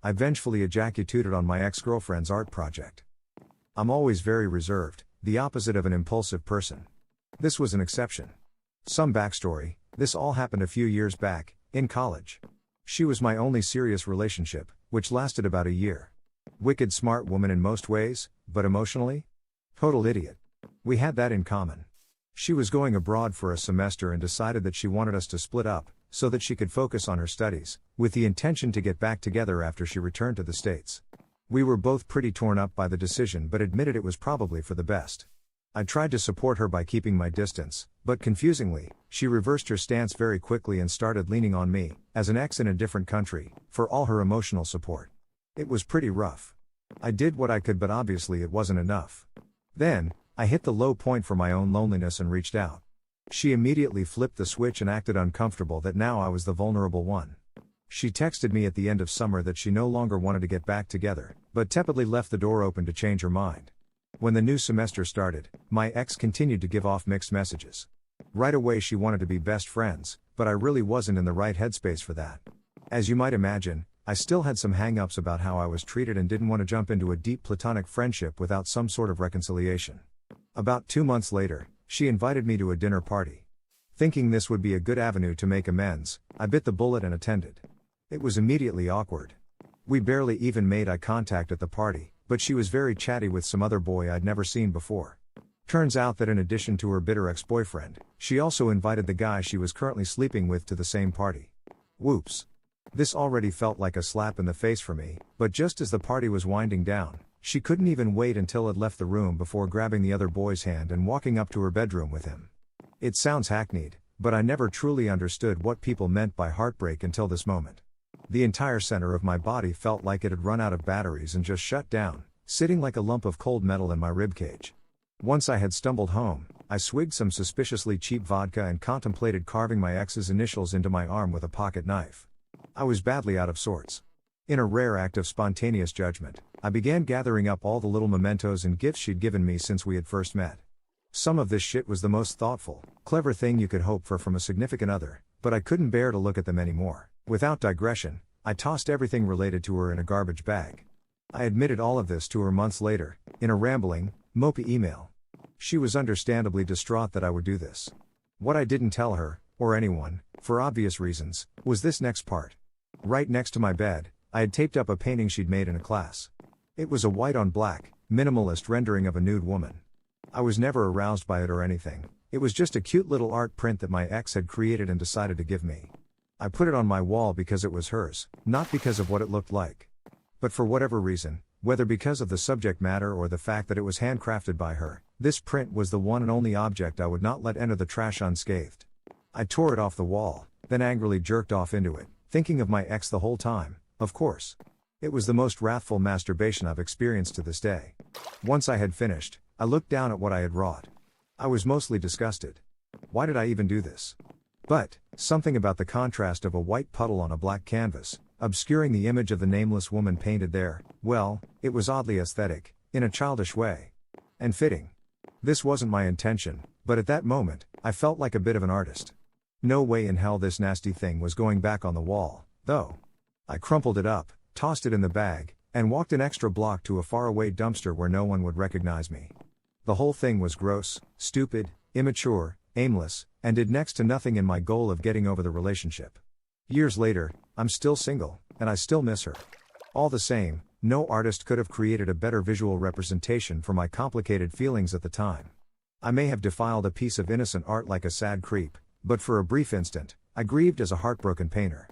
I vengefully ejacutooted on my ex-girlfriend's art project. I'm always very reserved, the opposite of an impulsive person. This was an exception. Some backstory: this all happened a few years back, in college. She was my only serious relationship, which lasted about a year. Wicked smart woman in most ways, but emotionally? Total idiot. We had that in common. She was going abroad for a semester and decided that she wanted us to split up, so that she could focus on her studies, with the intention to get back together after she returned to the States. We were both pretty torn up by the decision but admitted it was probably for the best. I tried to support her by keeping my distance, but confusingly, she reversed her stance very quickly and started leaning on me, as an ex in a different country, for all her emotional support. It was pretty rough. I did what I could, but obviously it wasn't enough. Then, I hit the low point for my own loneliness and reached out. She immediately flipped the switch and acted uncomfortable that now I was the vulnerable one. She texted me at the end of summer that she no longer wanted to get back together, but tepidly left the door open to change her mind. When the new semester started, my ex continued to give off mixed messages. Right away she wanted to be best friends, but I really wasn't in the right headspace for that. As you might imagine, I still had some hang-ups about how I was treated and didn't want to jump into a deep platonic friendship without some sort of reconciliation. About 2 months later, she invited me to a dinner party. Thinking this would be a good avenue to make amends, I bit the bullet and attended. It was immediately awkward. We barely even made eye contact at the party, but she was very chatty with some other boy I'd never seen before. Turns out that in addition to her bitter ex-boyfriend, she also invited the guy she was currently sleeping with to the same party. Whoops. This already felt like a slap in the face for me, but just as the party was winding down, she couldn't even wait until I'd left the room before grabbing the other boy's hand and walking up to her bedroom with him. It sounds hackneyed, but I never truly understood what people meant by heartbreak until this moment. The entire center of my body felt like it had run out of batteries and just shut down, sitting like a lump of cold metal in my ribcage. Once I had stumbled home, I swigged some suspiciously cheap vodka and contemplated carving my ex's initials into my arm with a pocket knife. I was badly out of sorts. In a rare act of spontaneous judgment, I began gathering up all the little mementos and gifts she'd given me since we had first met. Some of this shit was the most thoughtful, clever thing you could hope for from a significant other, but I couldn't bear to look at them anymore. Without digression, I tossed everything related to her in a garbage bag. I admitted all of this to her months later, in a rambling, mopey email. She was understandably distraught that I would do this. What I didn't tell her, or anyone, for obvious reasons, was this next part. Right next to my bed, I had taped up a painting she'd made in a class. It was a white-on-black, minimalist rendering of a nude woman. I was never aroused by it or anything. It was just a cute little art print that my ex had created and decided to give me. I put it on my wall because it was hers, not because of what it looked like. But for whatever reason, whether because of the subject matter or the fact that it was handcrafted by her, this print was the one and only object I would not let enter the trash unscathed. I tore it off the wall, then angrily jerked off into it, thinking of my ex the whole time, of course. It was the most wrathful masturbation I've experienced to this day. Once I had finished, I looked down at what I had wrought. I was mostly disgusted. Why did I even do this? But, something about the contrast of a white puddle on a black canvas, obscuring the image of the nameless woman painted there, well, it was oddly aesthetic, in a childish way. And fitting. This wasn't my intention, but at that moment, I felt like a bit of an artist. No way in hell this nasty thing was going back on the wall, though. I crumpled it up, tossed it in the bag, and walked an extra block to a faraway dumpster where no one would recognize me. The whole thing was gross, stupid, immature, aimless, and did next to nothing in my goal of getting over the relationship. Years later, I'm still single, and I still miss her. All the same, no artist could have created a better visual representation for my complicated feelings at the time. I may have defiled a piece of innocent art like a sad creep, but for a brief instant, I grieved as a heartbroken painter.